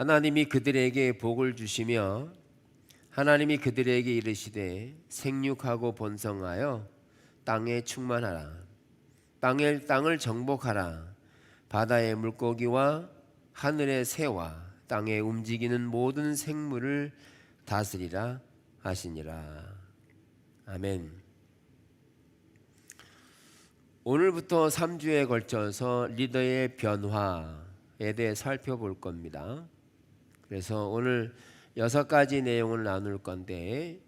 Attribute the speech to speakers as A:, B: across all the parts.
A: 하나님이 그들에게 복을 주시며 하나님이 그들에게 이르시되 생육하고 번성하여 땅에 충만하라. 땅을 정복하라. 바다의 물고기와 하늘의 새와 땅에 움직이는 모든 생물을 다스리라 하시니라. 아멘. 오늘부터 3주에 걸쳐서 리더의 변화에 대해 살펴볼 겁니다. 그래서 오늘 6가지 내용을 나눌 건데,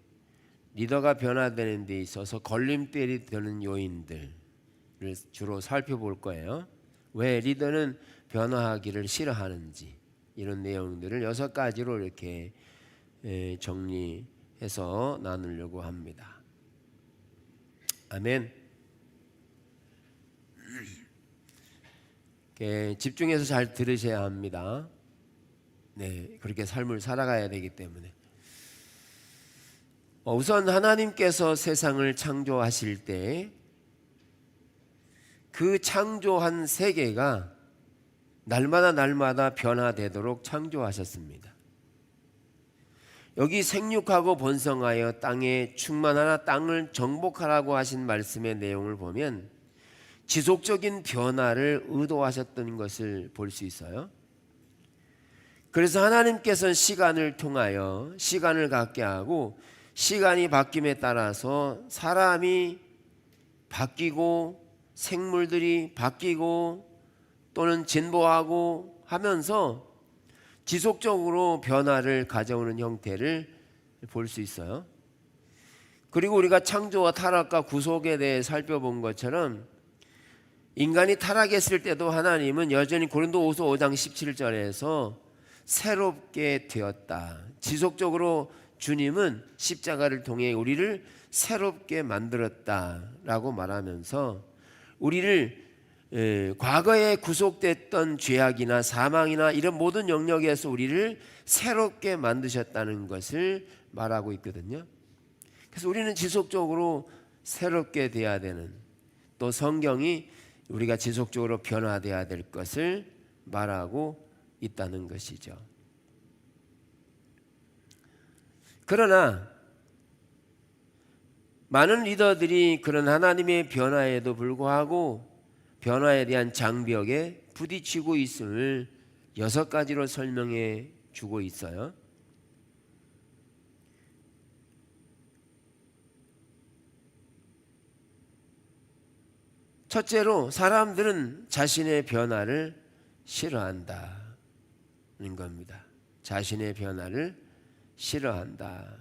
A: 리더가 변화되는 데 있어서 걸림돌이 되는 요인들을 주로 살펴볼 거예요. 왜 리더는 변화하기를 싫어하는지, 이런 내용들을 6가지로 이렇게 정리해서 나누려고 합니다. 아멘. 집중해서 잘 들으셔야 합니다. 네, 그렇게 삶을 살아가야 되기 때문에. 우선 하나님께서 세상을 창조하실 때 그 창조한 세계가 날마다 변화되도록 창조하셨습니다. 여기 생육하고 번성하여 땅에 충만하라, 땅을 정복하라고 하신 말씀의 내용을 보면 지속적인 변화를 의도하셨던 것을 볼 수 있어요. 그래서 하나님께서는 시간을 통하여 시간을 갖게 하고, 시간이 바뀜에 따라서 사람이 바뀌고 생물들이 바뀌고 또는 진보하고 하면서 지속적으로 변화를 가져오는 형태를 볼 수 있어요. 그리고 우리가 창조와 타락과 구속에 대해 살펴본 것처럼 인간이 타락했을 때도 하나님은 여전히 고린도후서 5장 17절에서 새롭게 되었다. 지속적으로 주님은 십자가를 통해 우리를 새롭게 만들었다라고 말하면서 우리를 과거에 구속됐던 죄악이나 사망이나 이런 모든 영역에서 우리를 새롭게 만드셨다는 것을 말하고 있거든요. 그래서 우리는 지속적으로 새롭게 돼야 되는, 또 성경이 우리가 지속적으로 변화돼야 될 것을 말하고 있다는 것이죠. 그러나 많은 리더들이 그런 하나님의 변화에도 불구하고 변화에 대한 장벽에 부딪히고 있음을 6가지로 설명해 주고 있어요. 첫째로, 사람들은 자신의 변화를 싫어한다는 겁니다. 자신의 변화를 싫어한다.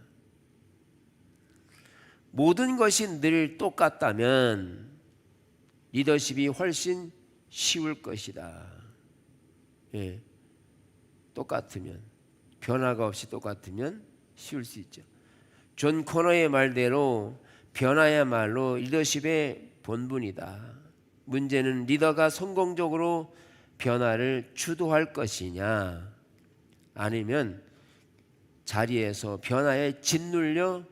A: 모든 것이 늘 똑같다면 리더십이 훨씬 쉬울 것이다. 똑같으면, 변화가 없이 똑같으면 쉬울 수 있죠. 존 코너의 말대로 변화야말로 리더십의 본분이다. 문제는 리더가 성공적으로 변화를 주도할 것이냐, 아니면 자리에서 변화에 짓눌릴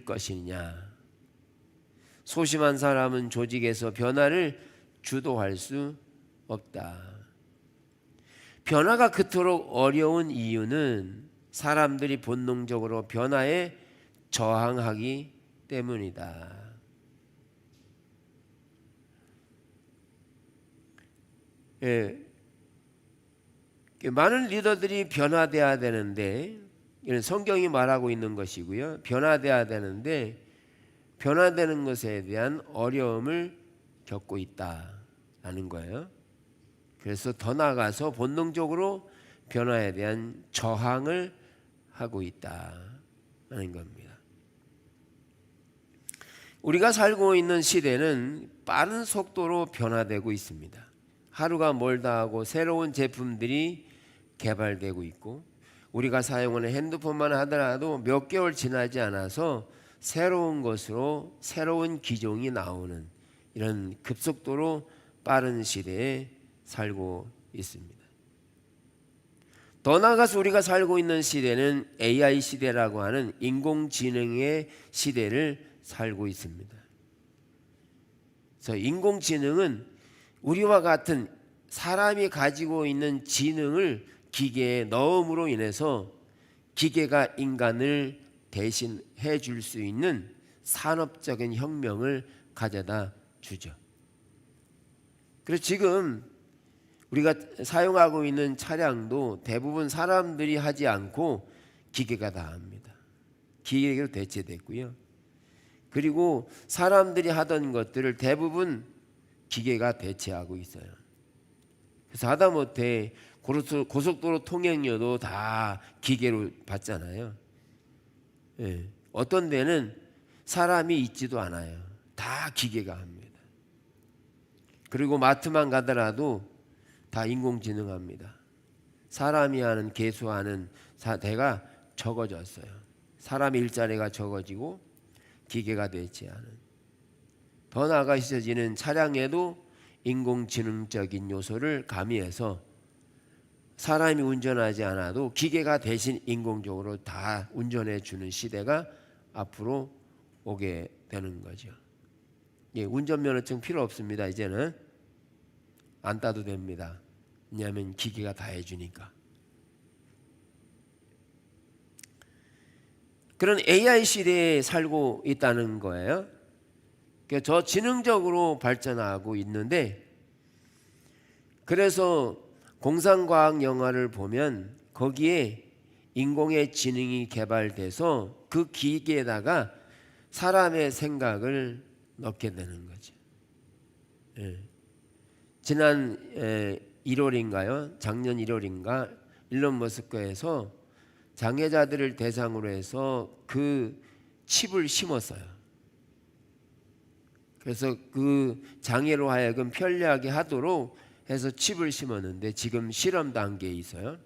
A: 것이냐. 소심한 사람은 조직에서 변화를 주도할 수 없다. 변화가 그토록 어려운 이유는 사람들이 본능적으로 변화에 저항하기 때문이다. 많은 리더들이 변화돼야 되는데, 이런 성경이 말하고 있는 것이고요. 변화돼야 되는데 변화되는 것에 대한 어려움을 겪고 있다라는 거예요. 그래서 더 나아가서 본능적으로 변화에 대한 저항을 하고 있다는 겁니다. 우리가 살고 있는 시대는 빠른 속도로 변화되고 있습니다. 하루가 멀다 하고 새로운 제품들이 개발되고 있고, 우리가 사용하는 핸드폰만 하더라도 몇 개월 지나지 않아서 새로운 것으로 새로운 기종이 나오는, 이런 급속도로 빠른 시대에 살고 있습니다. 더 나아가서 우리가 살고 있는 시대는 AI 시대라고 하는 인공지능의 시대를 살고 있습니다. 그래서 인공지능은 우리와 같은 사람이 가지고 있는 지능을 기계에 넣음으로 인해서 기계가 인간을 대신해 줄 수 있는 산업적인 혁명을 가져다 주죠. 그래서 지금 우리가 사용하고 있는 차량도 대부분 사람들이 하지 않고 기계가 다 합니다. 기계로 대체됐고요. 그리고 사람들이 하던 것들을 대부분 기계가 대체하고 있어요. 그래서 하다못해 고속도로 통행료도 다 기계로 받잖아요. 예. 어떤 데는 사람이 있지도 않아요. 다 기계가 합니다. 그리고 마트만 가더라도 다 인공지능합니다. 사람이 하는 개수하는 대가 적어졌어요. 사람의 일자리가 적어지고 기계가 대체하는. 더 나아가서지는 차량에도 인공지능적인 요소를 가미해서 사람이 운전하지 않아도 기계가 대신 인공적으로 다 운전해 주는 시대가 앞으로 오게 되는 거죠. 예, 운전면허증 필요 없습니다. 이제는 안 따도 됩니다. 왜냐하면 기계가 다 해주니까. 그런 AI 시대에 살고 있다는 거예요. 그러니까 저 지능적으로 발전하고 있는데, 그래서 공상과학 영화를 보면 거기에 인공의 지능이 개발돼서 그 기계에다가 사람의 생각을 넣게 되는 거죠. 예. 지난 1월인가요? 작년 1월인가 일론 머스크에서 장애자들을 대상으로 해서 그 칩을 심었어요. 그래서 그 장애로 하여금 편리하게 하도록 해서 칩을 심었는데 지금 실험 단계에 있어요.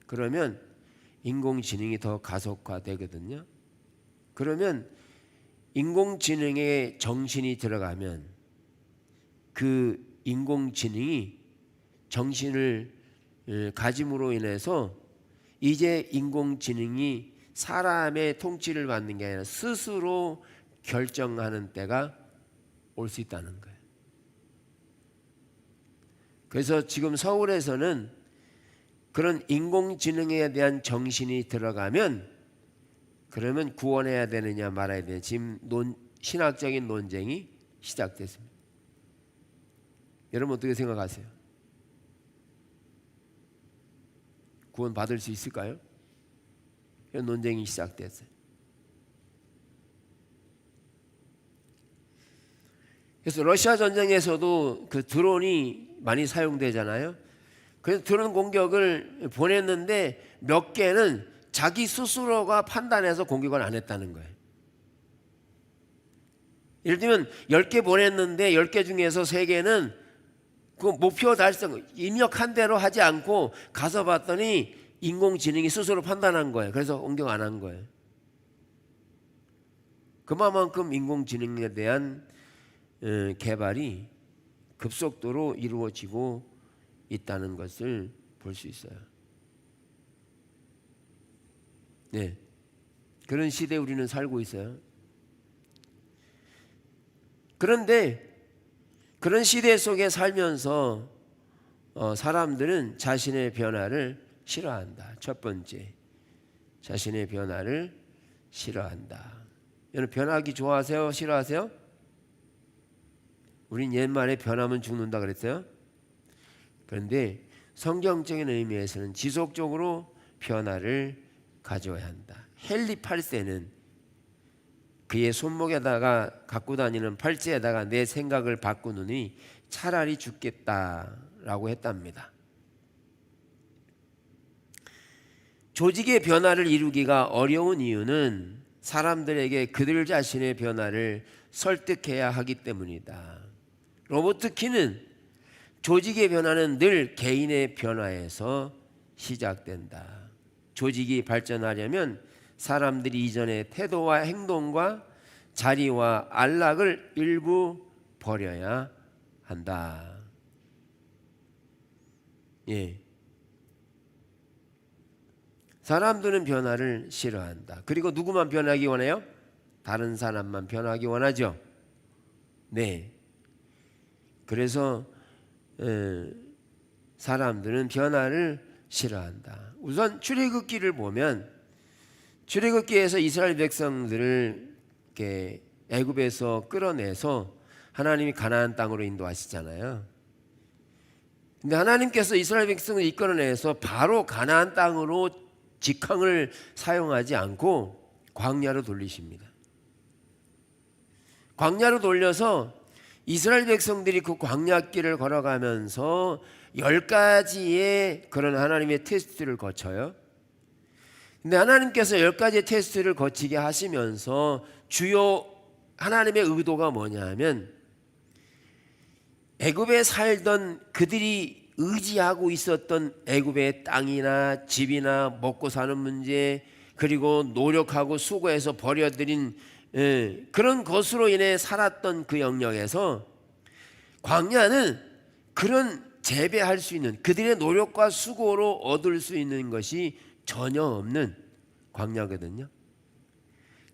A: 그러면 인공지능이 더 가속화되거든요. 그러면 인공지능에 정신이 들어가면 그 인공지능이 정신을 가짐으로 인해서 이제 인공지능이 사람의 통치를 받는 게 아니라 스스로 결정하는 때가 올 수 있다는 거예요. 그래서 지금 서울에서는 그런 인공지능에 대한 정신이 들어가면 그러면 구원해야 되느냐 말아야 되느냐 지금 신학적인 논쟁이 시작됐습니다. 여러분 어떻게 생각하세요? 구원 받을 수 있을까요? 이런 논쟁이 시작됐어요. 그래서 러시아 전쟁에서도 그 드론이 많이 사용되잖아요. 그래서 드론 공격을 보냈는데 몇 개는 자기 스스로가 판단해서 공격을 안 했다는 거예요. 예를 들면 10개 보냈는데 10개 중에서 3개는 그 목표 달성 입력한 대로 하지 않고 가서 봤더니 인공지능이 스스로 판단한 거예요. 그래서 공격 안 한 거예요. 그만큼 인공지능에 대한 개발이 급속도로 이루어지고 있다는 것을 볼 수 있어요. 네, 그런 시대에 우리는 살고 있어요. 그런데 그런 시대 속에 살면서 사람들은 자신의 변화를 싫어한다. 첫 번째, 자신의 변화를 싫어한다. 여러분 변하기 좋아하세요? 싫어하세요? 우린 옛말에 변하면 죽는다 그랬어요. 그런데 성경적인 의미에서는 지속적으로 변화를 가져야 한다. 헨리 8세는 그의 손목에다가 갖고 다니는 팔찌에다가 내 생각을 바꾸느니 차라리 죽겠다라고 했답니다. 조직의 변화를 이루기가 어려운 이유는 사람들에게 그들 자신의 변화를 설득해야 하기 때문이다. 로버트 키는 조직의 변화는 늘 개인의 변화에서 시작된다. 조직이 발전하려면 사람들이 이전의 태도와 행동과 자리와 안락을 일부 버려야 한다. 예. 사람들은 변화를 싫어한다. 그리고 누구만 변하기 원해요? 다른 사람만 변하기 원하죠. 네. 그래서 사람들은 변화를 싫어한다. 우선 출애굽기를 보면 출애굽기에서 이스라엘 백성들을 이렇게 애굽에서 끌어내서 하나님이 가나안 땅으로 인도하시잖아요. 근데 하나님께서 이스라엘 백성을 이끌어내서 바로 가나안 땅으로 직항을 사용하지 않고 광야로 돌리십니다. 광야로 돌려서 이스라엘 백성들이 그 광야길을 걸어가면서 10가지의 그런 하나님의 테스트를 거쳐요. 근데 하나님께서 10가지의 테스트를 거치게 하시면서 주요 하나님의 의도가 뭐냐면 애굽에 살던 그들이 의지하고 있었던 애굽의 땅이나 집이나 먹고 사는 문제, 그리고 노력하고 수고해서 버려들인 그런 것으로 인해 살았던 그 영역에서 광야는 그런 재배할 수 있는, 그들의 노력과 수고로 얻을 수 있는 것이 전혀 없는 광야거든요.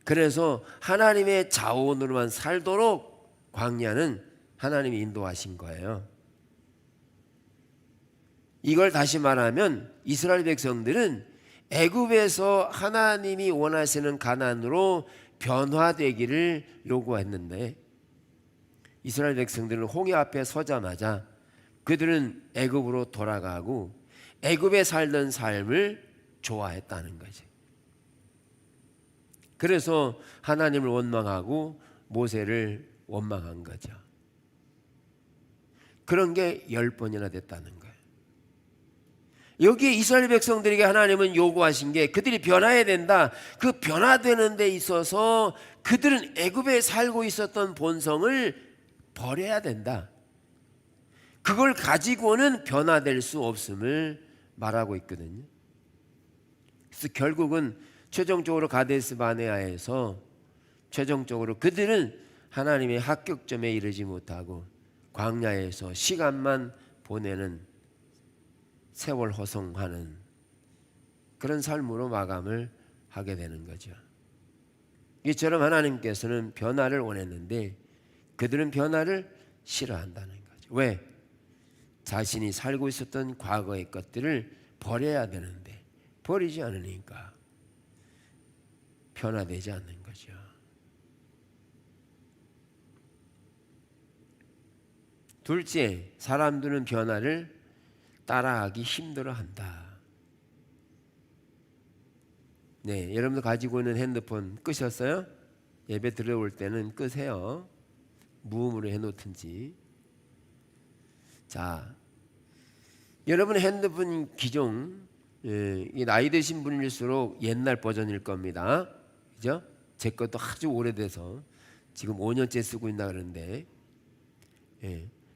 A: 그래서 하나님의 자원으로만 살도록 광야는 하나님이 인도하신 거예요. 이걸 다시 말하면 이스라엘 백성들은 애굽에서 하나님이 원하시는 가나안으로 변화되기를 요구했는데 이스라엘 백성들은 홍해 앞에 서자마자 그들은 애굽으로 돌아가고 애굽에 살던 삶을 좋아했다는 거지. 그래서 하나님을 원망하고 모세를 원망한 거죠. 그런 게 10번이나 됐다는 거예요. 여기에 이스라엘 백성들에게 하나님은 요구하신 게 그들이 변화해야 된다. 그 변화되는 데 있어서 그들은 애굽에 살고 있었던 본성을 버려야 된다. 그걸 가지고는 변화될 수 없음을 말하고 있거든요. 그래서 결국은 최종적으로 가데스 바네아에서 최종적으로 그들은 하나님의 합격점에 이르지 못하고 광야에서 시간만 보내는 세월 허송하는 그런 삶으로 마감을 하게 되는 거죠. 이처럼 하나님께서는 변화를 원했는데 그들은 변화를 싫어한다는 거죠. 왜? 자신이 살고 있었던 과거의 것들을 버려야 되는데 버리지 않으니까 변화되지 않는 거죠. 둘째, 사람들은 변화를 따라하기 힘들어한다. 네, 여러분도 가지고 있는 핸드폰 끄셨어요? 예배 들어올 때는 끄세요. 무음으로 해놓든지. 자, 여러분 핸드폰 기종 나이 드신 분일수록 옛날 버전일 겁니다. 그죠? 제 것도 아주 오래돼서 지금 5년째 쓰고 있나 그러는데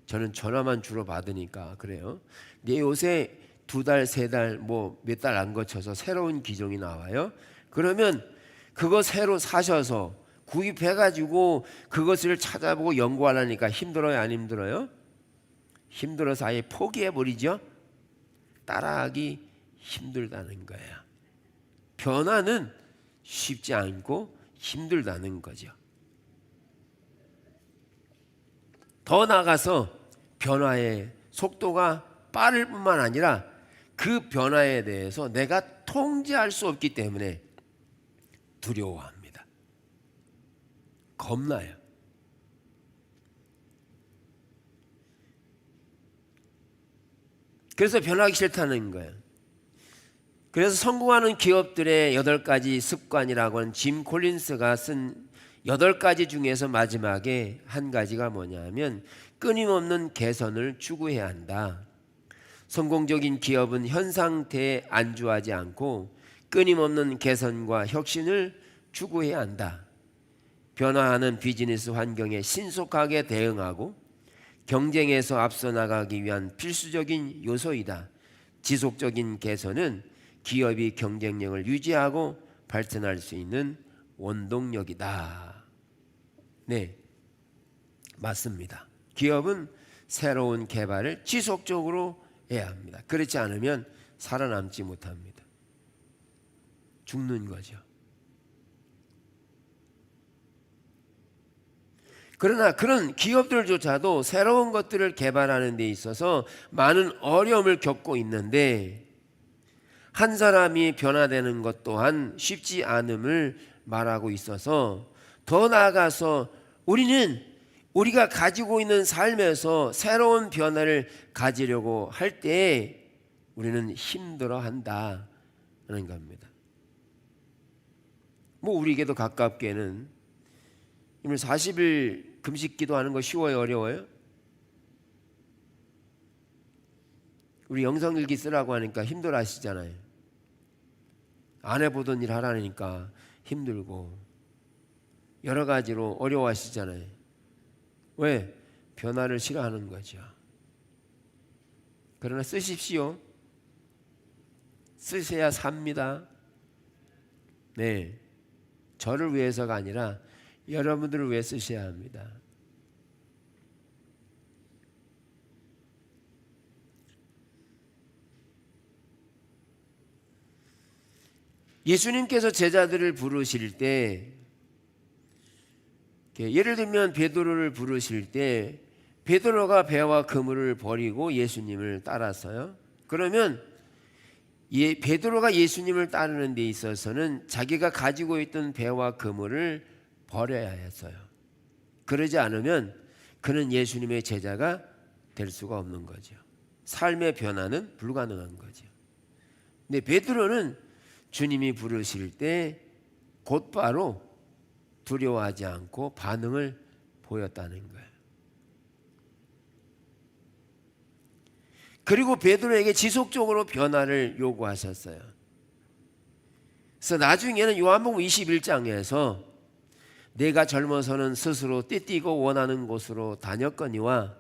A: 저는 전화만 주로 받으니까 그래요. 근데 요새 2달, 3달, 뭐 몇 달 안 거쳐서 새로운 기종이 나와요. 그러면 그거 새로 사셔서 구입해가지고 그것을 찾아보고 연구하려니까 힘들어요, 안 힘들어요? 힘들어서 아예 포기해버리죠. 따라하기 힘들다는 거예요. 변화는 쉽지 않고 힘들다는 거죠. 더 나아가서 변화의 속도가 빠를 뿐만 아니라 그 변화에 대해서 내가 통제할 수 없기 때문에 두려워합니다. 겁나요. 그래서 변하기 싫다는 거예요. 그래서 성공하는 기업들의 8가지 습관이라고 하는 짐 콜린스가 쓴 8가지 중에서 마지막에 한 가지가 뭐냐면 끊임없는 개선을 추구해야 한다. 성공적인 기업은 현 상태에 안주하지 않고 끊임없는 개선과 혁신을 추구해야 한다. 변화하는 비즈니스 환경에 신속하게 대응하고 경쟁에서 앞서 나가기 위한 필수적인 요소이다. 지속적인 개선은 기업이 경쟁력을 유지하고 발전할 수 있는 원동력이다. 네, 맞습니다. 기업은 새로운 개발을 지속적으로 해야 합니다. 그렇지 않으면 살아남지 못합니다. 죽는 거죠. 그러나 그런 기업들조차도 새로운 것들을 개발하는 데 있어서 많은 어려움을 겪고 있는데, 한 사람이 변화되는 것 또한 쉽지 않음을 말하고 있어서, 더 나아가서 우리가 가지고 있는 삶에서 새로운 변화를 가지려고 할 때 우리는 힘들어한다는 겁니다. 뭐 우리에게도 가깝게는 40일 금식 기도하는 거 쉬워요, 어려워요? 우리 영성일기 쓰라고 하니까 힘들어 하시잖아요. 안 해보던 일 하라니까 힘들고 여러 가지로 어려워하시잖아요. 왜? 변화를 싫어하는 거죠. 그러나 쓰십시오. 쓰셔야 삽니다. 네, 저를 위해서가 아니라 여러분들을 위해 쓰셔야 합니다. 예수님께서 제자들을 부르실 때, 예를 들면 베드로를 부르실 때 베드로가 배와 그물을 버리고 예수님을 따라서요. 그러면 베드로가 예수님을 따르는 데 있어서는 자기가 가지고 있던 배와 그물을 버려야 했어요. 그러지 않으면 그는 예수님의 제자가 될 수가 없는 거죠. 삶의 변화는 불가능한 거죠. 근데 베드로는 주님이 부르실 때 곧바로 두려워하지 않고 반응을 보였다는 거예요. 그리고 베드로에게 지속적으로 변화를 요구하셨어요. 그래서 나중에는 요한복음 21장에서 내가 젊어서는 스스로 띠띠고 원하는 곳으로 다녔거니와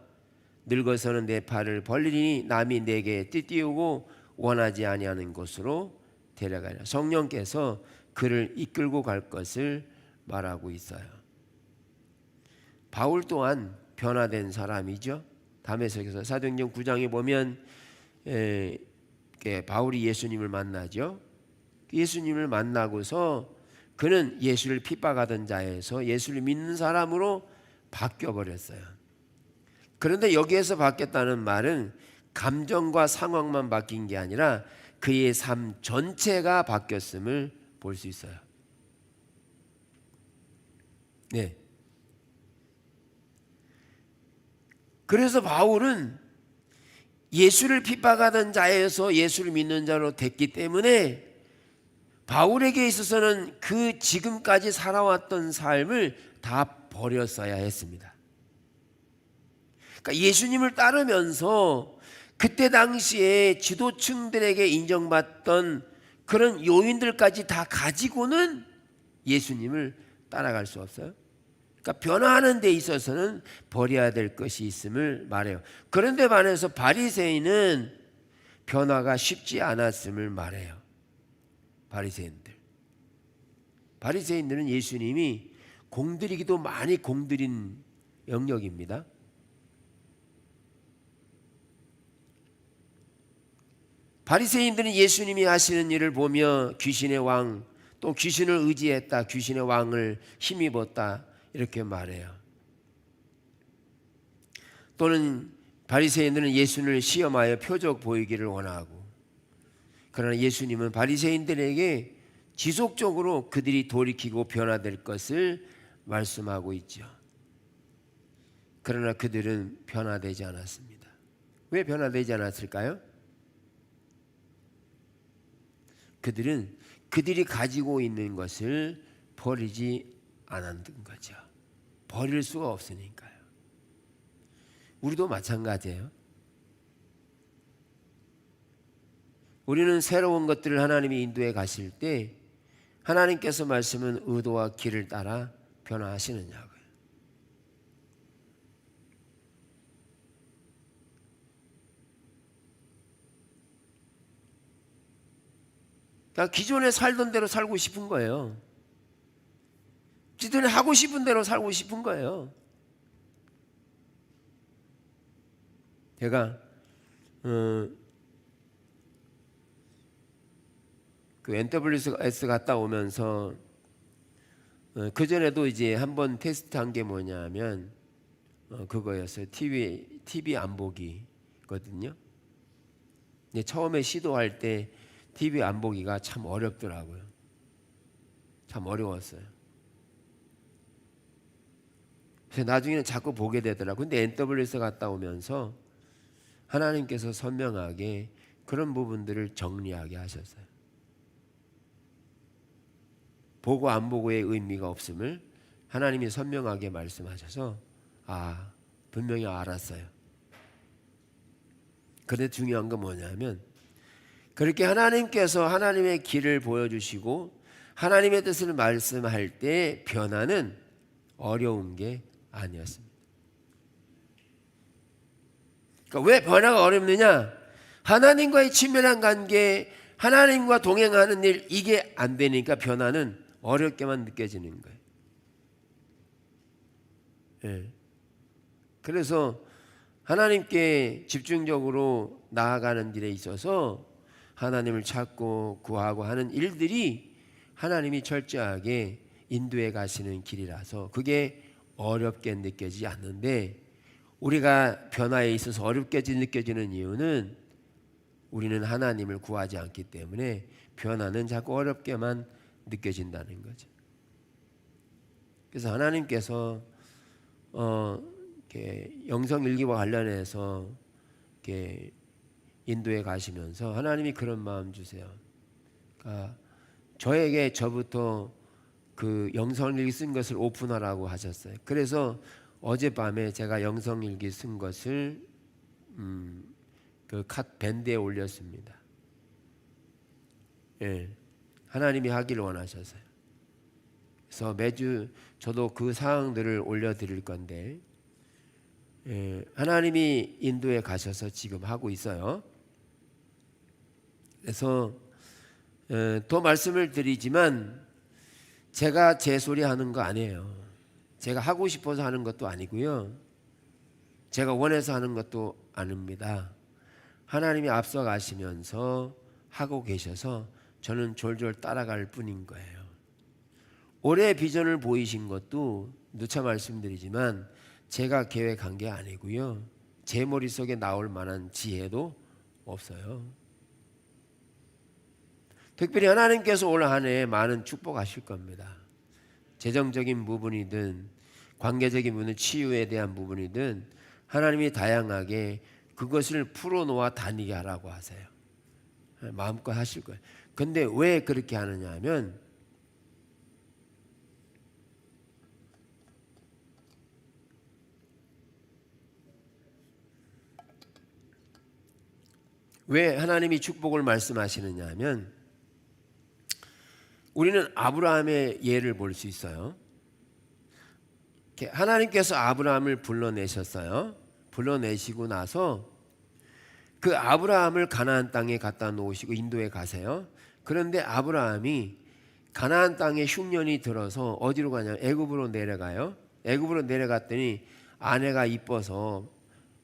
A: 늙어서는 내 팔을 벌리니 남이 내게 띠띠우고 원하지 아니하는 곳으로 데려가리라. 성령께서 그를 이끌고 갈 것을 말하고 있어요. 바울 또한 변화된 사람이죠. 다메섹에서 사도행전 9장에 보면 바울이 예수님을 만나죠. 예수님을 만나고서 그는 예수를 핍박하던 자에서 예수를 믿는 사람으로 바뀌어버렸어요. 그런데 여기에서 바뀌었다는 말은 감정과 상황만 바뀐 게 아니라 그의 삶 전체가 바뀌었음을 볼 수 있어요. 네. 그래서 바울은 예수를 핍박하던 자에서 예수를 믿는 자로 됐기 때문에 바울에게 있어서는 그 지금까지 살아왔던 삶을 다 버렸어야 했습니다. 그러니까 예수님을 따르면서 그때 당시에 지도층들에게 인정받던 그런 요인들까지 다 가지고는 예수님을 따라갈 수 없어요. 그러니까 변화하는 데 있어서는 버려야 될 것이 있음을 말해요. 그런데 반해서 바리새인은 변화가 쉽지 않았음을 말해요. 바리새인들은 예수님이 공들이기도 많이 공들인 영역입니다. 바리새인들은 예수님이 하시는 일을 보며 귀신의 왕, 또 귀신을 의지했다, 귀신의 왕을 힘입었다 이렇게 말해요. 또는 바리새인들은 예수님을 시험하여 표적 보이기를 원하고, 그러나 예수님은 바리새인들에게 지속적으로 그들이 돌이키고 변화될 것을 말씀하고 있죠. 그러나 그들은 변화되지 않았습니다. 왜 변화되지 않았을까요? 그들은 그들이 가지고 있는 것을 버리지 않았던 거죠. 버릴 수가 없으니까요. 우리도 마찬가지예요. 우리는 새로운 것들을 하나님이 인도해 가실 때 하나님께서 말씀은 의도와 길을 따라 변화하시느냐고요. 그러니까 기존에 살던 대로 살고 싶은 거예요. 기존에 하고 싶은 대로 살고 싶은 거예요. 제가 그 NWS 갔다 오면서 그 전에도 이제 한번 테스트한 게 뭐냐면 그거였어요. TV 안 보기거든요. 근데 처음에 시도할 때 TV 안 보기가 참 어렵더라고요. 참 어려웠어요. 그래서 나중에는 자꾸 보게 되더라고요. 근데 NWS 갔다 오면서 하나님께서 선명하게 그런 부분들을 정리하게 하셨어요. 보고 안 보고의 의미가 없음을 하나님이 선명하게 말씀하셔서 분명히 알았어요. 그런데 중요한 건 뭐냐면 그렇게 하나님께서 하나님의 길을 보여주시고 하나님의 뜻을 말씀할 때 변화는 어려운 게 아니었습니다. 그러니까 왜 변화가 어렵느냐? 하나님과의 친밀한 관계, 하나님과 동행하는 일, 이게 안 되니까 변화는 어렵게만 느껴지는 거예요. 예. 그래서 하나님께 집중적으로 나아가는 일에 있어서 하나님을 찾고 구하고 하는 일들이 하나님이 철저하게 인도해 가시는 길이라서 그게 어렵게 느껴지지 않는데, 우리가 변화에 있어서 어렵게 느껴지는 이유는 우리는 하나님을 구하지 않기 때문에 변화는 자꾸 어렵게만 느껴진다는 거죠. 그래서 하나님께서 이렇게 영성일기와 관련해서 이렇게 인도해 가시면서 하나님이 그런 마음 주세요. 그러니까 저부터 그 영성일기 쓴 것을 오픈하라고 하셨어요. 그래서 어젯밤에 제가 영성일기 쓴 것을 그 밴드에 올렸습니다. 예, 하나님이 하기를 원하셔서요. 그래서 매주 저도 그 사항들을 올려드릴 건데, 하나님이 인도에 가셔서 지금 하고 있어요. 그래서 더 말씀을 드리지만 제가 제 소리 하는 거 아니에요. 제가 하고 싶어서 하는 것도 아니고요. 제가 원해서 하는 것도 아닙니다. 하나님이 앞서 가시면서 하고 계셔서 저는 졸졸 따라갈 뿐인 거예요. 올해 비전을 보이신 것도 누차 말씀드리지만 제가 계획한 게 아니고요. 제 머릿속에 나올 만한 지혜도 없어요. 특별히 하나님께서 올 한 해 많은 축복하실 겁니다. 재정적인 부분이든 관계적인 부분, 치유에 대한 부분이든 하나님이 다양하게 그것을 풀어놓아 다니게 하라고 하세요. 마음껏 하실 거예요. 근데 왜 그렇게 하느냐 하면 왜 하나님이 축복을 말씀하시느냐 하면 우리는 아브라함의 예를 볼 수 있어요. 하나님께서 아브라함을 불러내셨어요. 불러내시고 나서 그 아브라함을 가나안 땅에 갖다 놓으시고 인도에 가세요. 그런데 아브라함이 가나안 땅에 흉년이 들어서 어디로 가냐? 애굽으로 내려가요. 애굽으로 내려갔더니 아내가 이뻐서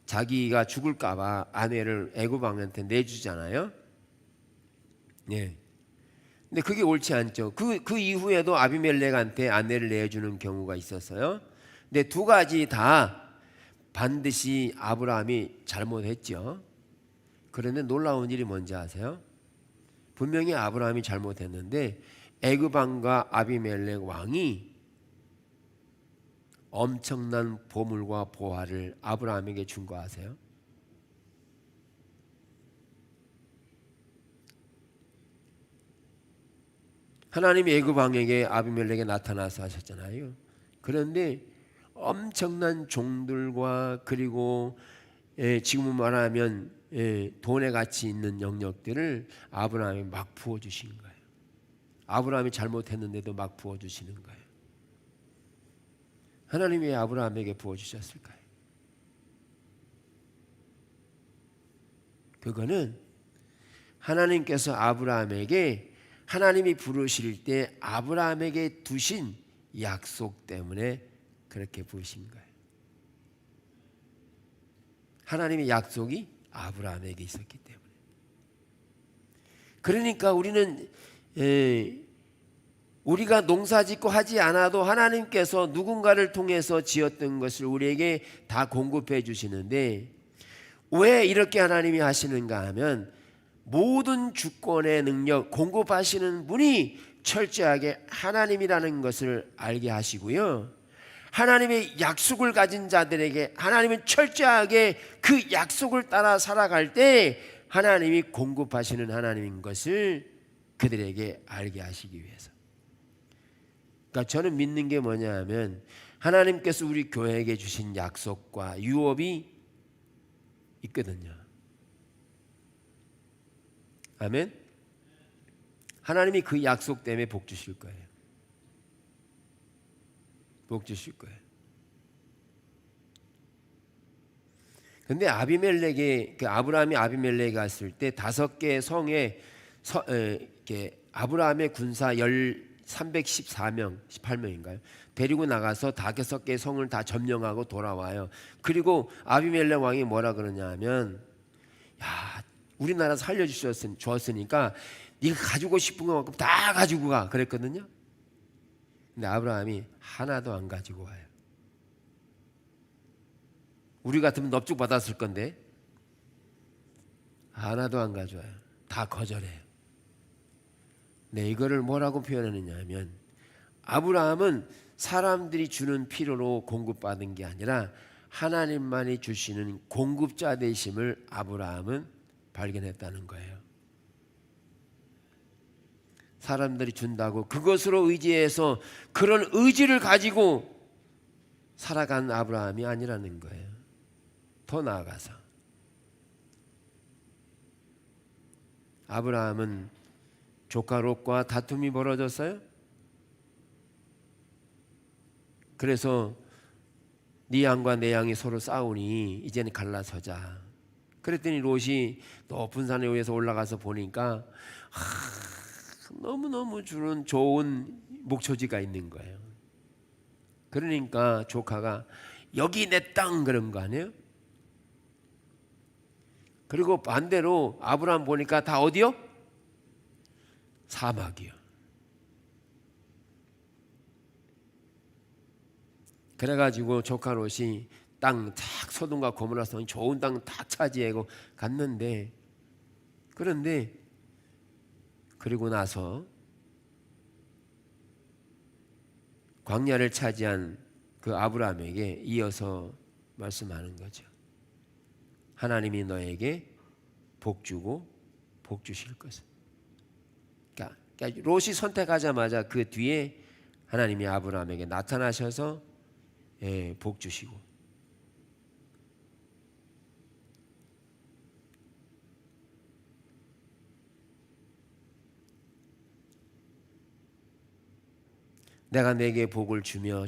A: 자기가 죽을까 봐 아내를 애굽 왕한테 내주잖아요. 예. 근데 그게 옳지 않죠. 그 이후에도 아비멜렉한테 아내를 내주는 경우가 있었어요. 근데 두 가지 다 반드시 아브라함이 잘못했죠. 그런데 놀라운 일이 뭔지 아세요? 분명히 아브라함이 잘못했는데 애굽 왕과 아비멜렉 왕이 엄청난 보물과 보화를 아브라함에게 준 거 아세요? 하나님이 애굽 왕에게 아비멜렉에 나타나서 하셨잖아요. 그런데 엄청난 종들과 그리고 지금 말하면 돈의 가치 있는 영역들을 아브라함이 막 부어주신 거예요. 아브라함이 잘못했는데도 막 부어주시는 거예요. 하나님이 왜 아브라함에게 부어주셨을까요? 그거는 하나님께서 아브라함에게 하나님이 부르실 때 아브라함에게 두신 약속 때문에 그렇게 부르신 거예요. 하나님의 약속이 아브라함에게 있었기 때문에. 그러니까 우리는 우리가 농사짓고 하지 않아도 하나님께서 누군가를 통해서 지었던 것을 우리에게 다 공급해 주시는데, 왜 이렇게 하나님이 하시는가 하면 모든 주권의 능력 공급하시는 분이 철저하게 하나님이라는 것을 알게 하시고요, 하나님의 약속을 가진 자들에게 하나님은 철저하게 그 약속을 따라 살아갈 때 하나님이 공급하시는 하나님인 것을 그들에게 알게 하시기 위해서. 그러니까 저는 믿는 게 뭐냐 하면 하나님께서 우리 교회에게 주신 약속과 유업이 있거든요. 아멘. 하나님이 그 약속 때문에 복 주실 거예요. 복 주실 거예요. 근데 아브라함이 아비멜렉에 갔을 때 5개의 성에 아브라함의 군사 314명, 18명인가요? 데리고 나가서 5개의 성을 다 점령하고 돌아와요. 그리고 아비멜렉 왕이 뭐라 그러냐 하면, 야, 우리나라 살려주셨으니까 네가 가지고 싶은 것만큼 다 가지고 가 그랬거든요. 근데 아브라함이 하나도 안 가지고 와요. 우리 같으면 넙죽 받았을 건데 하나도 안 가져와요. 다 거절해요. 네, 이거를 뭐라고 표현하느냐 하면, 아브라함은 사람들이 주는 필요로 공급받은 게 아니라 하나님만이 주시는 공급자 되심을 아브라함은 발견했다는 거예요. 사람들이 준다고 그것으로 의지해서 그런 의지를 가지고 살아간 아브라함이 아니라는 거예요. 더 나아가서 아브라함은 조카 롯과 다툼이 벌어졌어요. 그래서 네 양과 내 양이 서로 싸우니 이제는 갈라서자. 그랬더니 롯이 높은 산에 위에서 올라가서 보니까 너무너무 주는 좋은 목초지가 있는 거예요. 그러니까 조카가 여기 내 땅 그런 거 아니에요? 그리고 반대로 아브라함 보니까 다 어디요? 사막이요. 그래가지고 조카 롯이 땅 탁 소돔과 고모라성 좋은 땅 탁 차지하고 갔는데, 그런데 그리고 나서 광야를 차지한 그 아브라함에게 이어서 말씀하는 거죠. 하나님이 너에게 복 주고 복 주실 것을. 그러니까 롯이 선택하자마자 그 뒤에 하나님이 아브라함에게 나타나셔서 복 주시고, 내가 내게 복을 주며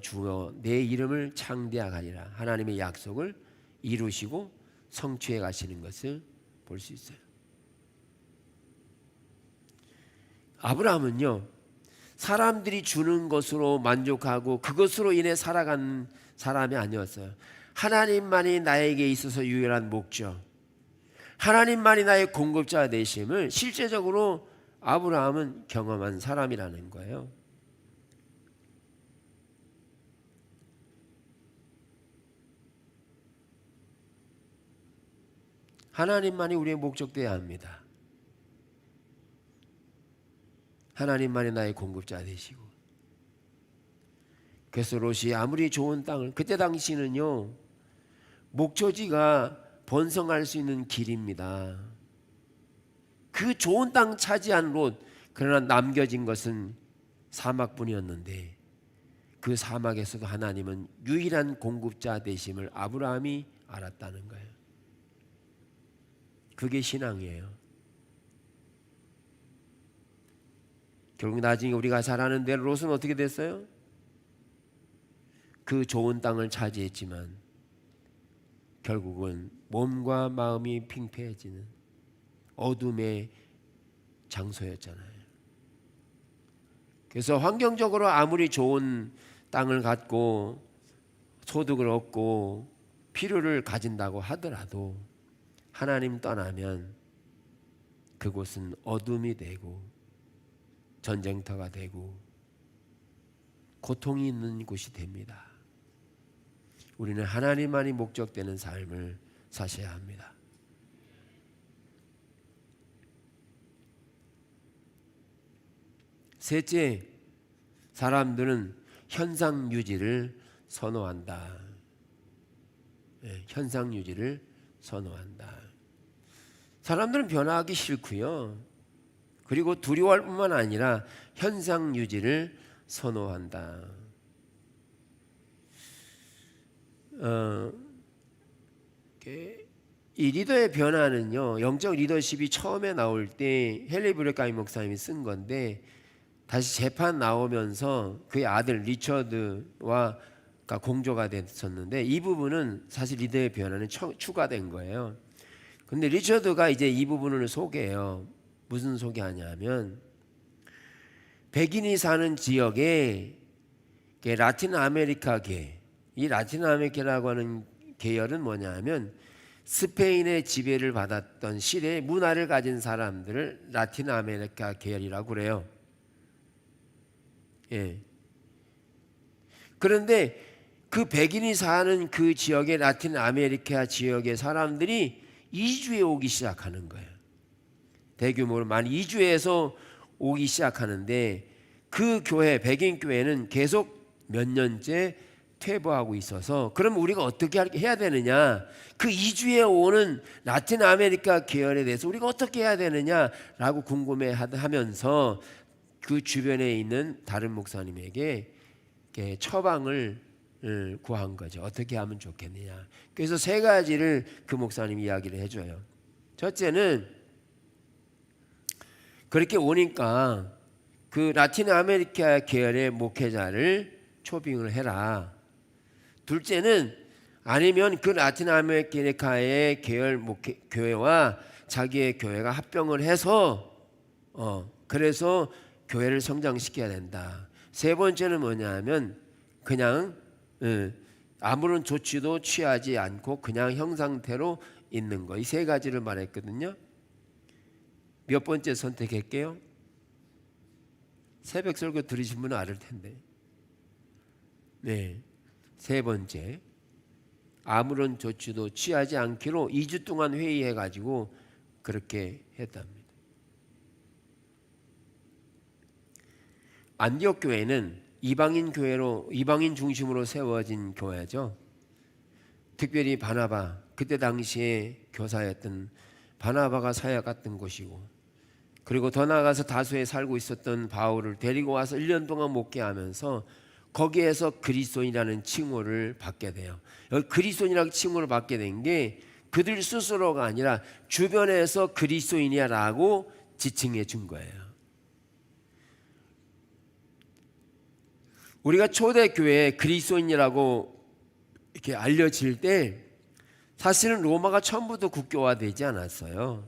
A: 내 이름을 창대하리라. 하나님의 약속을 이루시고 성취해 가시는 것을 볼 수 있어요. 아브라함은요, 사람들이 주는 것으로 만족하고 그것으로 인해 살아간 사람이 아니었어요. 하나님만이 나에게 있어서 유일한 목적, 하나님만이 나의 공급자 되심을 실제적으로 아브라함은 경험한 사람이라는 거예요. 하나님만이 우리의 목적되어야 합니다. 하나님만이 나의 공급자 되시고. 그래서 롯이 아무리 좋은 땅을, 그때 당시는요 목초지가 번성할 수 있는 길입니다. 그 좋은 땅 차지한 롯, 그러나 남겨진 것은 사막뿐이었는데 그 사막에서도 하나님은 유일한 공급자 되심을 아브라함이 알았다는 거예요. 그게 신앙이에요. 결국 나중에 우리가 잘 아는 대로 롯은 어떻게 됐어요? 그 좋은 땅을 차지했지만 결국은 몸과 마음이 팽배해지는 어둠의 장소였잖아요. 그래서 환경적으로 아무리 좋은 땅을 갖고 소득을 얻고 필요를 가진다고 하더라도 하나님 떠나면 그곳은 어둠이 되고 전쟁터가 되고 고통이 있는 곳이 됩니다. 우리는 하나님만이 목적되는 삶을 사셔야 합니다. 셋째, 사람들은 현상 유지를 선호한다. 현상 유지를 선호한다. 사람들은 변화하기 싫고요. 그리고 두려워할 뿐만 아니라 현상 유지를 선호한다. 이 리더의 변화는요, 영적 리더십이 처음에 나올 때 헨리 브레카이 목사님이 쓴 건데, 다시 재판 나오면서 그의 아들 리처드와 공조가 됐었는데, 이 부분은 사실 리더의 변화는 추가된 거예요. 근데 리처드가 이제 이 부분을 소개해요. 무슨 소개하냐면, 백인이 사는 지역에 라틴 아메리카계, 이 라틴 아메리카라고 하는 계열은 뭐냐면 스페인의 지배를 받았던 시대의 문화를 가진 사람들을 라틴 아메리카 계열이라고 그래요. 예. 그런데 그 백인이 사는 그 지역의 라틴 아메리카 지역의 사람들이 이주해 오기 시작하는 거예요. 대규모로 많이 이주해서 오기 시작하는데, 그 교회, 백인 교회는 계속 몇 년째 퇴보하고 있어서, 그럼 우리가 어떻게 해야 되느냐, 그 이주해 오는 라틴 아메리카 계열에 대해서 우리가 어떻게 해야 되느냐라고 궁금해하면서 그 주변에 있는 다른 목사님에게 처방을 구한 거죠. 어떻게 하면 좋겠느냐. 그래서 세 가지를 그 목사님이 이야기를 해줘요. 첫째는, 그렇게 오니까 그 라틴 아메리카 계열의 목회자를 초빙을 해라. 둘째는, 아니면 그 라틴 아메리카의 계열 교회와 자기의 교회가 합병을 해서 그래서 교회를 성장시켜야 된다. 세 번째는 뭐냐면, 그냥 아무런 조치도 취하지 않고 그냥 형상태로 있는 거. 이 세 가지를 말했거든요. 몇 번째 선택할게요? 새벽 설교 들으신 분은 알을 텐데. 네, 세 번째, 아무런 조치도 취하지 않기로 2주 동안 회의해가지고 그렇게 했답니다. 안디옥 교회는 이방인 중심으로 세워진 교회죠. 특별히 바나바, 그때 당시에 교사였던 바나바가 사역 갔던 곳이고, 그리고 더 나아가서 다소에 살고 있었던 바울을 데리고 와서 1년 동안 목회하면서 거기에서 그리스도인이라는 칭호를 받게 돼요. 여기 그리스도인이라는 칭호를 받게 된 게 그들 스스로가 아니라 주변에서 그리스도인이야라고 지칭해 준 거예요. 우리가 초대교회에 그리스도인이라고 이렇게 알려질 때 사실은 로마가 처음부터 국교화되지 않았어요.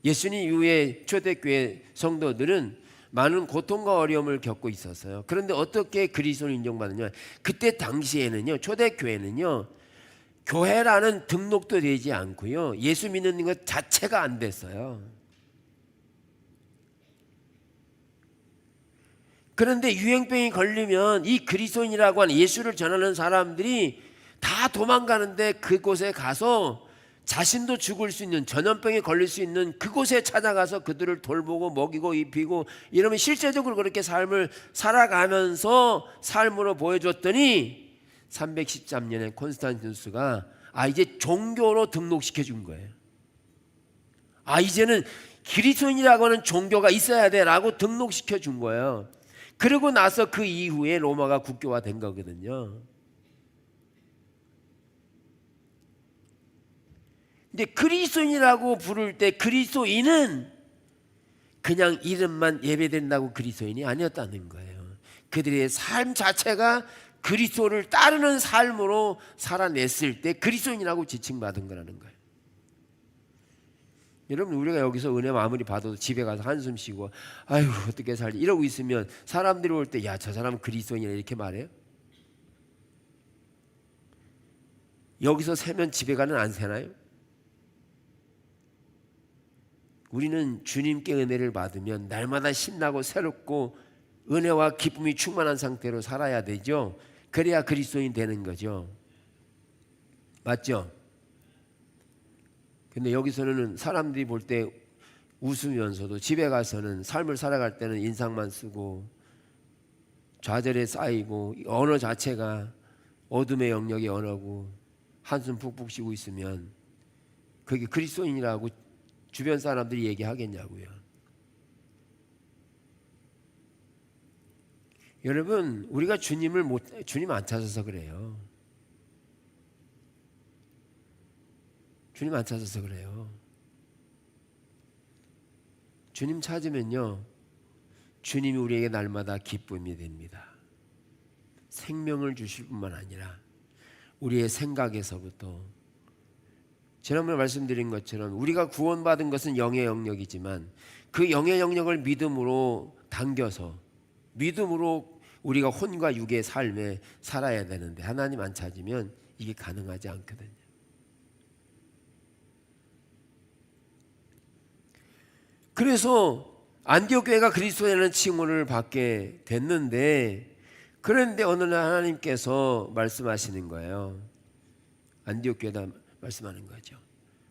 A: 예수님 이후에 초대교회 성도들은 많은 고통과 어려움을 겪고 있었어요. 그런데 어떻게 그리스도를 인정받느냐? 그때 당시에는요, 초대교회는요, 교회라는 등록도 되지 않고요, 예수 믿는 것 자체가 안 됐어요. 그런데 유행병이 걸리면 이 그리스도인이라고 하는 예수를 전하는 사람들이 다 도망가는데, 그곳에 가서 자신도 죽을 수 있는, 전염병에 걸릴 수 있는 그곳에 찾아가서 그들을 돌보고 먹이고 입히고 이러면 실제적으로 그렇게 삶을 살아가면서 삶으로 보여줬더니 313년에 콘스탄티누스가 이제 종교로 등록시켜 준 거예요. 이제는 그리스도인이라고 하는 종교가 있어야 돼 라고 등록시켜 준 거예요. 그러고 나서 그 이후에 로마가 국교화된 거거든요. 근데 그리스도인이라고 부를 때 그리스도인은 그냥 이름만 예배된다고 그리스도인이 아니었다는 거예요. 그들의 삶 자체가 그리스도를 따르는 삶으로 살아냈을 때 그리스도인이라고 지칭받은 거라는 거예요. 여러분, 우리가 여기서 은혜 아무리 받아도 집에 가서 한숨 쉬고 아유 어떻게 살지 이러고 있으면 사람들이 올 때 야, 저 사람은 그리스도인이라 이렇게 말해요? 여기서 세면 집에 가는 안 세나요? 우리는 주님께 은혜를 받으면 날마다 신나고 새롭고 은혜와 기쁨이 충만한 상태로 살아야 되죠. 그래야 그리스도인 되는 거죠. 맞죠? 근데 여기서는 사람들이 볼 때 웃으면서도 집에 가서는 삶을 살아갈 때는 인상만 쓰고 좌절에 쌓이고 언어 자체가 어둠의 영역의 언어고 한숨 푹푹 쉬고 있으면 그게 그리스도인이라고 주변 사람들이 얘기하겠냐고요. 여러분, 우리가 주님 안 찾아서 그래요. 주님 안 찾아서 그래요. 주님 찾으면요, 주님이 우리에게 날마다 기쁨이 됩니다. 생명을 주실 뿐만 아니라 우리의 생각에서부터, 지난번에 말씀드린 것처럼 우리가 구원받은 것은 영의 영역이지만 그 영의 영역을 믿음으로 당겨서 믿음으로 우리가 혼과 육의 삶에 살아야 되는데 하나님 안 찾으면 이게 가능하지 않거든요. 그래서 안디옥 교회가 그리스도라는 칭호를 받게 됐는데, 그런데 어느 날 하나님께서 말씀하시는 거예요. 안디옥 교회다 말씀하는 거죠.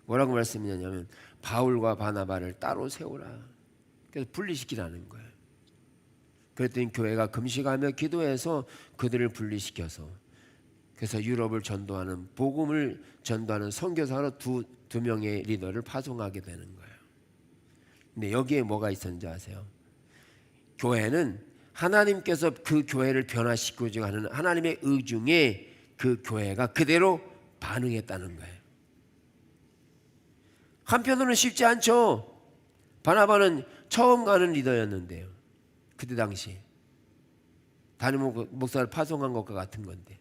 A: 뭐라고 말씀하냐면 바울과 바나바를 따로 세우라. 그래서 분리시키라는 거예요. 그랬더니 교회가 금식하며 기도해서 그들을 분리시켜서, 그래서 유럽을 전도하는, 복음을 전도하는 선교사로 두 명의 리더를 파송하게 되는 거예요. 근데 여기에 뭐가 있었는지 아세요? 교회는 하나님께서 그 교회를 변화시키고자 하는 하나님의 의중에 그 교회가 그대로 반응했다는 거예요. 한편으로는 쉽지 않죠. 바나바는 처음 가는 리더였는데요. 그때 당시 담임 목사를 파송한 것과 같은 건데,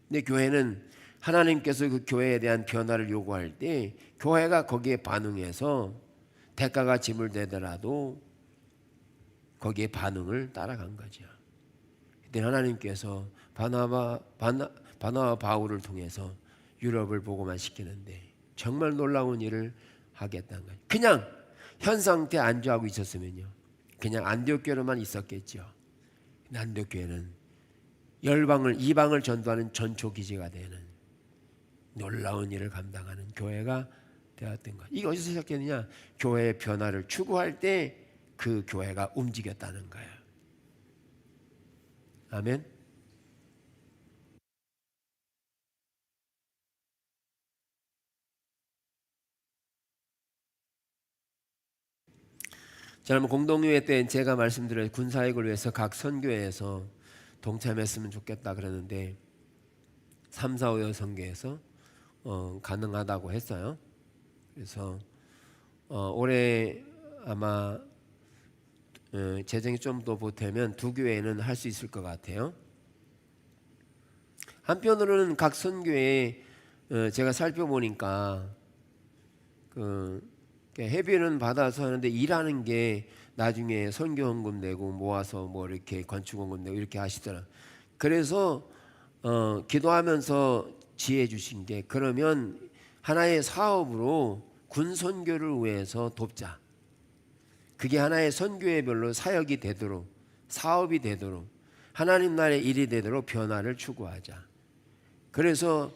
A: 근데 교회는 하나님께서 그 교회에 대한 변화를 요구할 때 교회가 거기에 반응해서 대가가 지불되더라도 거기에 반응을 따라간 거죠. 그때 하나님께서 바나바 바울을 통해서 유럽을 복음화 시키는데 정말 놀라운 일을 하겠다는 거예요. 그냥 현 상태에 안주하고 있었으면요, 그냥 안디옥 교회로만 있었겠죠. 안디옥 교회는 이방을 전도하는 전초 기지가 되는 놀라운 일을 감당하는 교회가 되었던 것. 이게 어디서 시작했느냐? 교회의 변화를 추구할 때 그 교회가 움직였다는 거예요. 아멘. 지난번 공동회의 때 제가 말씀드린 군사역을 위해서 각 선교회에서 동참했으면 좋겠다 그러는데 3, 4, 5여 선교에서 가능하다고 했어요. 그래서 올해 아마 재정이 좀 더 보태면 두 교회는 할 수 있을 것 같아요. 한편으로는 각 선교회 제가 살펴보니까 회비는 받아서 하는데 일하는 게 나중에 선교헌금 내고 모아서 뭐 이렇게 건축헌금 내고 이렇게 하시더라. 그래서 기도하면서 지혜 주신 게, 그러면 하나의 사업으로 군 선교를 위해서 돕자. 그게 하나의 선교회별로 사역이 되도록, 사업이 되도록, 하나님 나라의 일이 되도록 변화를 추구하자. 그래서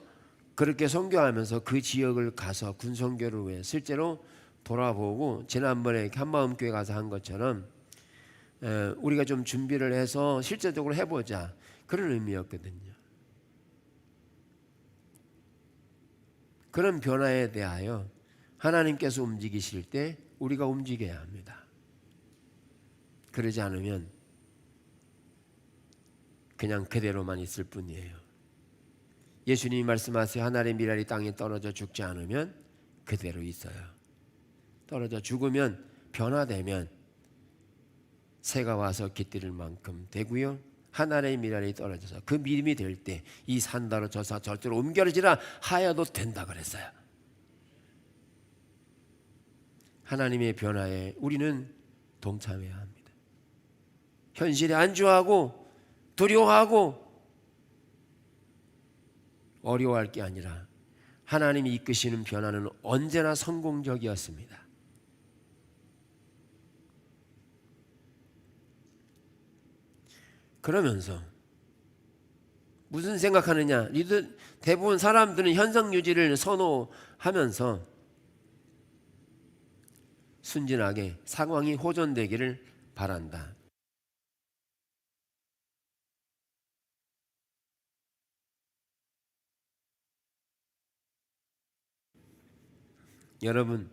A: 그렇게 선교하면서 그 지역을 가서 군 선교를 위해 실제로 돌아보고, 지난번에 한마음교회 가서 한 것처럼 우리가 좀 준비를 해서 실제적으로 해보자, 그런 의미였거든요. 그런 변화에 대하여 하나님께서 움직이실 때 우리가 움직여야 합니다. 그러지 않으면 그냥 그대로만 있을 뿐이에요. 예수님이 말씀하세요. 하늘의 미랄이 땅에 떨어져 죽지 않으면 그대로 있어요. 떨어져 죽으면, 변화되면 새가 와서 깃들일 만큼 되고요, 하늘의 미랄이 떨어져서 그 믿음이 될 때 이 산다로 저사 절대로 옮겨지라 하여도 된다 그랬어요. 하나님의 변화에 우리는 동참해야 합니다. 현실에 안주하고 두려워하고 어려워할 게 아니라 하나님이 이끄시는 변화는 언제나 성공적이었습니다. 그러면서 무슨 생각하느냐? 대부분 사람들은 현상 유지를 선호하면서 순진하게 상황이 호전되기를 바란다. 여러분,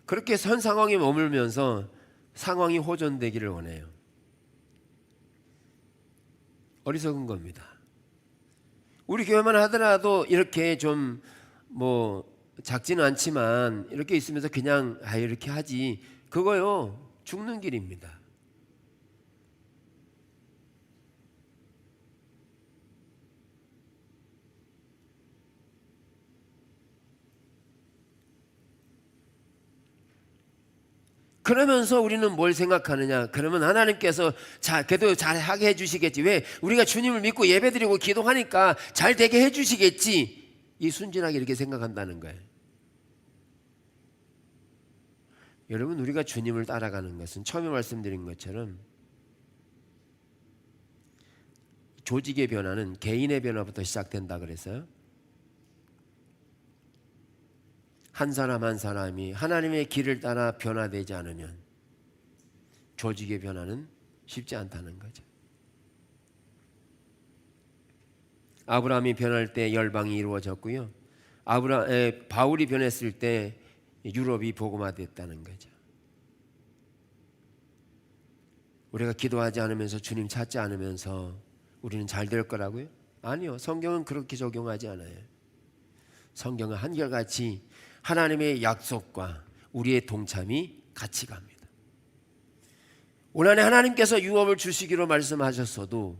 A: 그렇게 현 상황에 머물면서 상황이 호전되기를 원해요. 어리석은 겁니다. 우리 교회만 하더라도 이렇게 좀 작지는 않지만 이렇게 있으면서 그냥 이렇게 하지, 그거요 죽는 길입니다. 그러면서 우리는 뭘 생각하느냐? 그러면 하나님께서 그래도 잘하게 해주시겠지. 왜? 우리가 주님을 믿고 예배드리고 기도하니까 잘 되게 해주시겠지. 이 순진하게 이렇게 생각한다는 거예요. 여러분, 우리가 주님을 따라가는 것은 처음에 말씀드린 것처럼 조직의 변화는 개인의 변화부터 시작된다 그랬어요. 한 사람 한 사람이 하나님의 길을 따라 변화되지 않으면 조직의 변화는 쉽지 않다는 거죠. 아브라함이 변할 때 열방이 이루어졌고요. 바울이 변했을 때 유럽이 복음화됐다는 거죠. 우리가 기도하지 않으면서 주님 찾지 않으면서 우리는 잘 될 거라고요? 아니요. 성경은 그렇게 적용하지 않아요. 성경은 한결같이 하나님의 약속과 우리의 동참이 같이 갑니다. 올 한해 하나님께서 유업을 주시기로 말씀하셨어도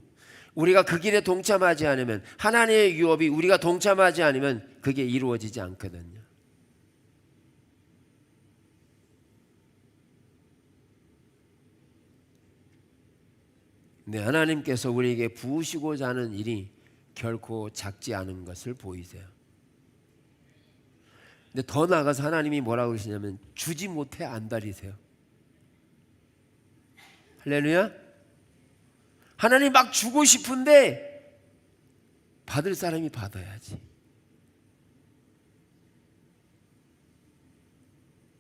A: 우리가 그 길에 동참하지 않으면, 하나님의 유업이 우리가 동참하지 않으면 그게 이루어지지 않거든요. 근데 하나님께서 우리에게 부으시고자 하는 일이 결코 작지 않은 것을 보이세요. 근데 더 나아가서 하나님이 뭐라고 그러시냐면 주지 못해 안달이세요. 할렐루야. 하나님 막 주고 싶은데 받을 사람이 받아야지.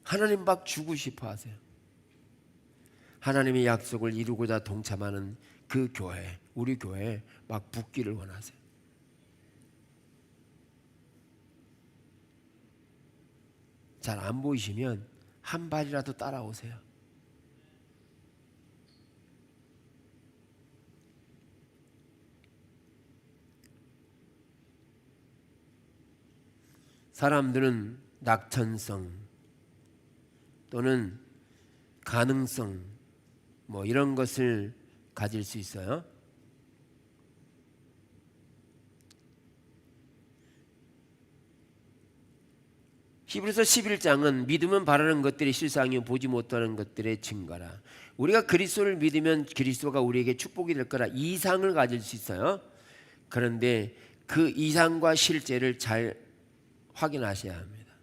A: 하나님 막 주고 싶어 하세요. 하나님의 약속을 이루고자 동참하는 그 교회, 우리 교회에 막 붙기를 원하세요. 잘 안 보이시면 한 발이라도 따라오세요. 사람들은 낙천성 또는 가능성 이런 것을 가질 수 있어요. 히브리서 11장은 믿음은 바라는 것들의 실상이요 보지 못하는 것들의 증거라. 우리가 그리스도를 믿으면 그리스도가 우리에게 축복이 될 거라 이상을 가질 수 있어요. 그런데 그 이상과 실제를 잘 확인하셔야 합니다.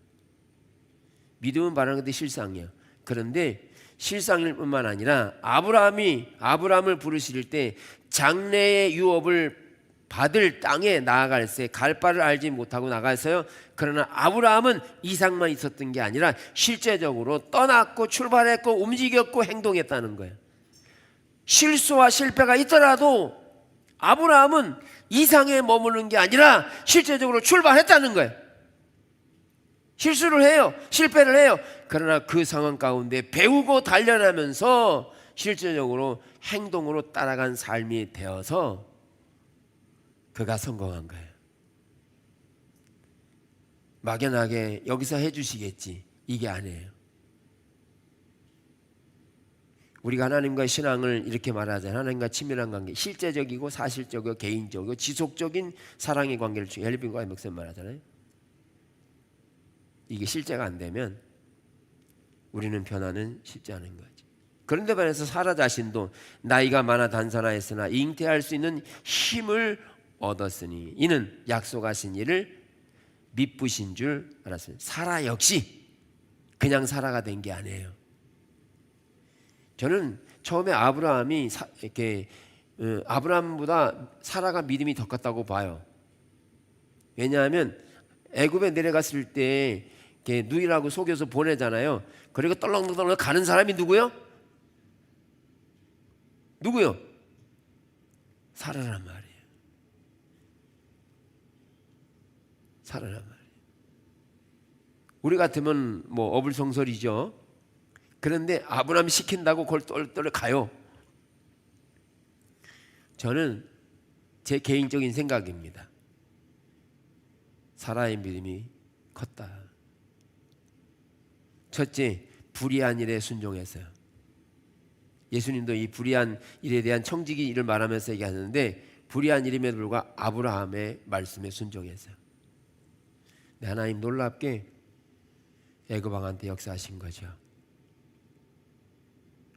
A: 믿음은 바라는 것들의 실상이요. 그런데 실상일 뿐만 아니라 아브라함을 부르실 때 장래의 유업을 받을 땅에 나아갈새 갈 바를 알지 못하고 나갔어요. 그러나 아브라함은 이상만 있었던 게 아니라 실제적으로 떠났고 출발했고 움직였고 행동했다는 거예요. 실수와 실패가 있더라도 아브라함은 이상에 머무는 게 아니라 실제적으로 출발했다는 거예요. 실수를 해요. 실패를 해요. 그러나 그 상황 가운데 배우고 단련하면서 실제적으로 행동으로 따라간 삶이 되어서 그가 성공한 거예요. 막연하게 여기서 해주시겠지 이게 아니에요. 우리가 하나님과의 신앙을 이렇게 말하잖아요. 하나님과 친밀한 관계, 실제적이고 사실적이고 개인적이고 지속적인 사랑의 관계를 헬빈과 목사님 말하잖아요. 이게 실제가 안 되면 우리는 변화는 쉽지 않은 거지. 그런데 반해서 사라 자신도 나이가 많아 단선하였으나 잉태할 수 있는 힘을 얻었으니 이는 약속하신 일을 미쁘신 줄 알았습니다. 사라 역시 그냥 사라가 된 게 아니에요. 저는 처음에 아브라함이 이렇게 아브라함보다 사라가 믿음이 더 컸다고 봐요. 왜냐하면 애굽에 내려갔을 때 이렇게 누이라고 속여서 보내잖아요. 그리고 떨렁떨렁 가는 사람이 누구요? 누구요? 사라란 말이에요. 사라란 말이에요. 우리 같으면 뭐 어불성설이죠. 그런데 아브라함이 시킨다고 그걸 똘똘 가요. 저는 제 개인적인 생각입니다. 사라의 믿음이 컸다. 첫째, 불의한 일에 순종했어요. 예수님도 이 불의한 일에 대한 청지기를 말하면서 얘기하는데, 불의한 일임에도 불구하고 아브라함의 말씀에 순종했어요. 하나님 놀랍게 애굽 왕한테 역사하신 거죠.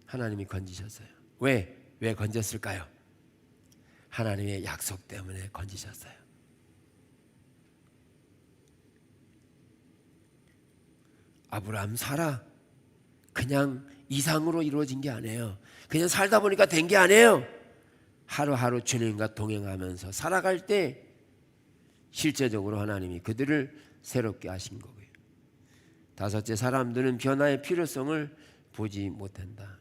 A: 하나님이 건지셨어요. 왜 건졌을까요? 하나님의 약속 때문에 건지셨어요. 아브라함 사라 그냥 이상으로 이루어진 게 아니에요. 그냥 살다 보니까 된 게 아니에요. 하루하루 주님과 동행하면서 살아갈 때 실제적으로 하나님이 그들을 새롭게 하신 거고요. 다섯째, 사람들은 변화의 필요성을 보지 못한다.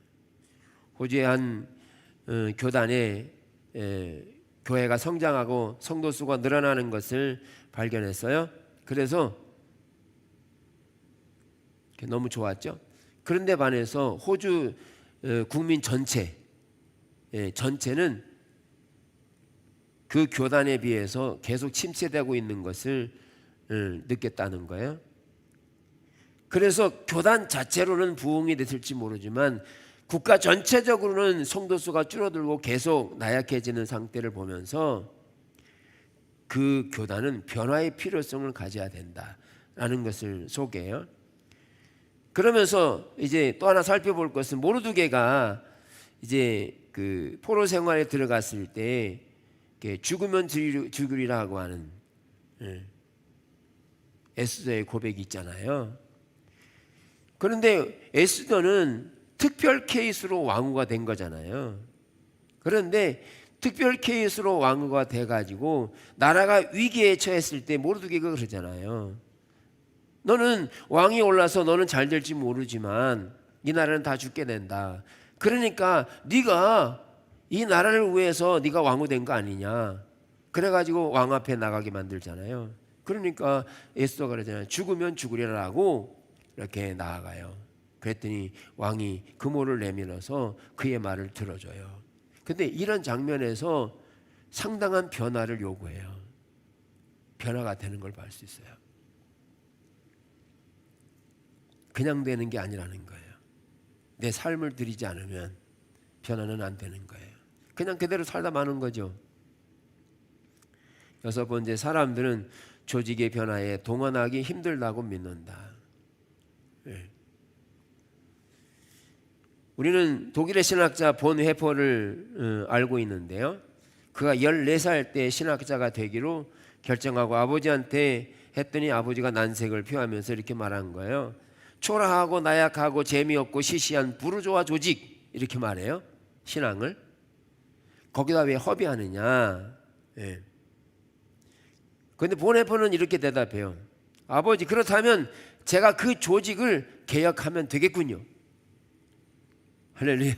A: 호주의 한 교단에 교회가 성장하고 성도 수가 늘어나는 것을 발견했어요. 그래서 너무 좋았죠. 그런데 반해서 호주 국민 전체는 그 교단에 비해서 계속 침체되고 있는 것을 느꼈다는 거예요. 그래서 교단 자체로는 부흥이 됐을지 모르지만 국가 전체적으로는 성도 수가 줄어들고 계속 나약해지는 상태를 보면서 그 교단은 변화의 필요성을 가져야 된다라는 것을 소개해요. 그러면서 이제 또 하나 살펴볼 것은 모르드게가 이제 그 포로 생활에 들어갔을 때 죽으면 죽으리라고 하는 에스더의 고백이 있잖아요. 그런데 에스더는 특별 케이스로 왕후가 된 거잖아요. 그런데 특별 케이스로 왕후가 돼가지고 나라가 위기에 처했을 때 모르드게가 그러잖아요. 너는 왕이 올라서 너는 잘 될지 모르지만 이 나라는 다 죽게 된다. 그러니까 네가 이 나라를 위해서 네가 왕후 된 거 아니냐. 그래가지고 왕 앞에 나가게 만들잖아요. 그러니까 에스더가 그러잖아요. 죽으면 죽으리라고 이렇게 나아가요. 그랬더니 왕이 금호를 내밀어서 그의 말을 들어줘요. 근데 이런 장면에서 상당한 변화를 요구해요. 변화가 되는 걸 볼 수 있어요. 그냥 되는 게 아니라는 거예요. 내 삶을 들이지 않으면 변화는 안 되는 거예요. 그냥 그대로 살다 마는 거죠. 여섯 번째, 사람들은 조직의 변화에 동원하기 힘들다고 믿는다. 네. 우리는 독일의 신학자 본 회퍼를 알고 있는데요. 그가 14살 때 신학자가 되기로 결정하고 아버지한테 했더니 아버지가 난색을 표하면서 이렇게 말한 거예요. 초라하고 나약하고 재미없고 시시한 부르조아 조직, 이렇게 말해요. 신앙을. 거기다 왜 허비하느냐. 예. 그런데 본회퍼는 이렇게 대답해요. 아버지, 그렇다면 제가 그 조직을 개혁하면 되겠군요. 할렐루야.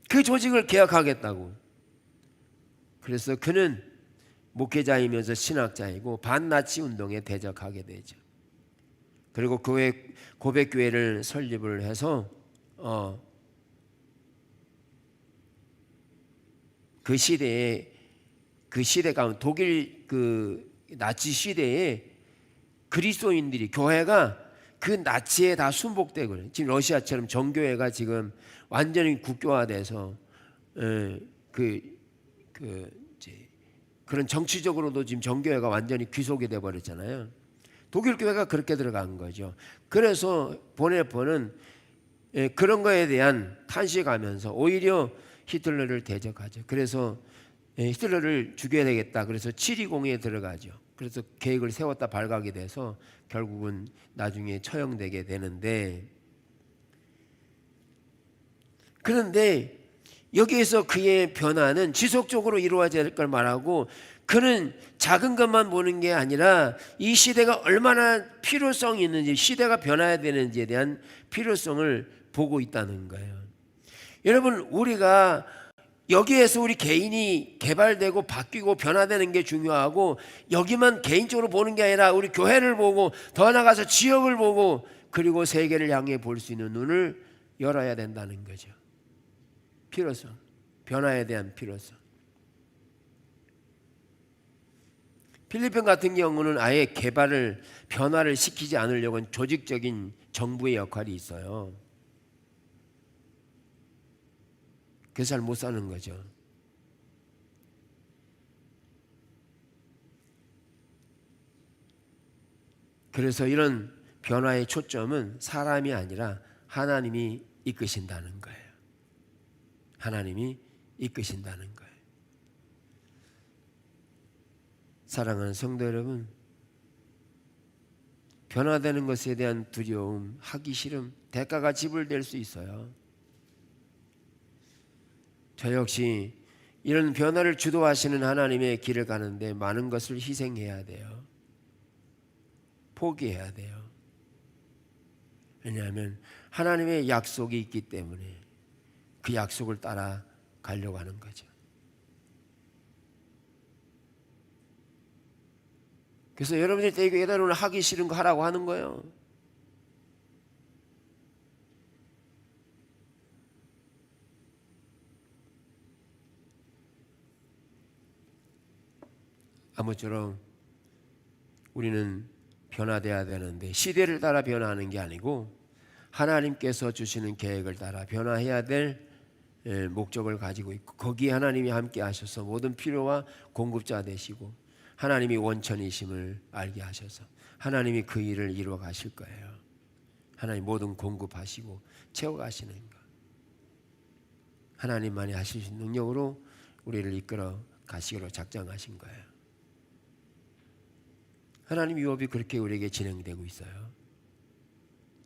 A: 그 조직을 개혁하겠다고. 그래서 그는 목회자이면서 신학자이고 반나치 운동에 대적하게 되죠. 그리고 교회 고백교회를 설립을 해서 그 시대 가운데 독일 그 나치 시대에 그리스도인들이 교회가 그 나치에 다 순복되고, 지금 러시아처럼 정교회가 지금 완전히 국교화돼서 그런 정치적으로도 지금 정교회가 완전히 귀속이 돼 버렸잖아요. 독일 교회가 그렇게 들어간 거죠. 그래서 보네포는 그런 거에 대한 탄식하면서 오히려 히틀러를 대적하죠. 그래서 히틀러를 죽여야 되겠다. 그래서 720에 들어가죠. 그래서 계획을 세웠다 발각이 돼서 결국은 나중에 처형되게 되는데, 그런데 여기에서 그의 변화는 지속적으로 이루어져야 될 걸 말하고, 그는 작은 것만 보는 게 아니라 이 시대가 얼마나 필요성이 있는지, 시대가 변화해야 되는지에 대한 필요성을 보고 있다는 거예요. 여러분, 우리가 여기에서 우리 개인이 개발되고 바뀌고 변화되는 게 중요하고, 여기만 개인적으로 보는 게 아니라 우리 교회를 보고 더 나아가서 지역을 보고 그리고 세계를 향해 볼 수 있는 눈을 열어야 된다는 거죠. 필요성, 변화에 대한 필요성. 필리핀 같은 경우는 아예 개발을, 변화를 시키지 않으려고 하는 조직적인 정부의 역할이 있어요. 그래서 잘 못 사는 거죠. 그래서 이런 변화의 초점은 사람이 아니라 하나님이 이끄신다는 거예요. 하나님이 이끄신다는 거예요. 사랑하는 성도 여러분, 변화되는 것에 대한 두려움, 하기 싫음, 대가가 지불될 수 있어요. 저 역시 이런 변화를 주도하시는 하나님의 길을 가는데 많은 것을 희생해야 돼요. 포기해야 돼요. 왜냐하면 하나님의 약속이 있기 때문에 그 약속을 따라 가려고 하는 거죠. 그래서 여러분들이 때로는 하기 싫은 거 하라고 하는 거예요. 아무쪼록 우리는 변화돼야 되는데, 시대를 따라 변화하는 게 아니고 하나님께서 주시는 계획을 따라 변화해야 될 목적을 가지고 있고, 거기에 하나님이 함께 하셔서 모든 필요와 공급자 되시고 하나님이 원천이심을 알게 하셔서 하나님이 그 일을 이루어 가실 거예요. 하나님 모든 공급하시고 채워가시는 것, 하나님만이 하실 수 있는 능력으로 우리를 이끌어 가시기로 작정하신 거예요. 하나님 유업이 그렇게 우리에게 진행되고 있어요.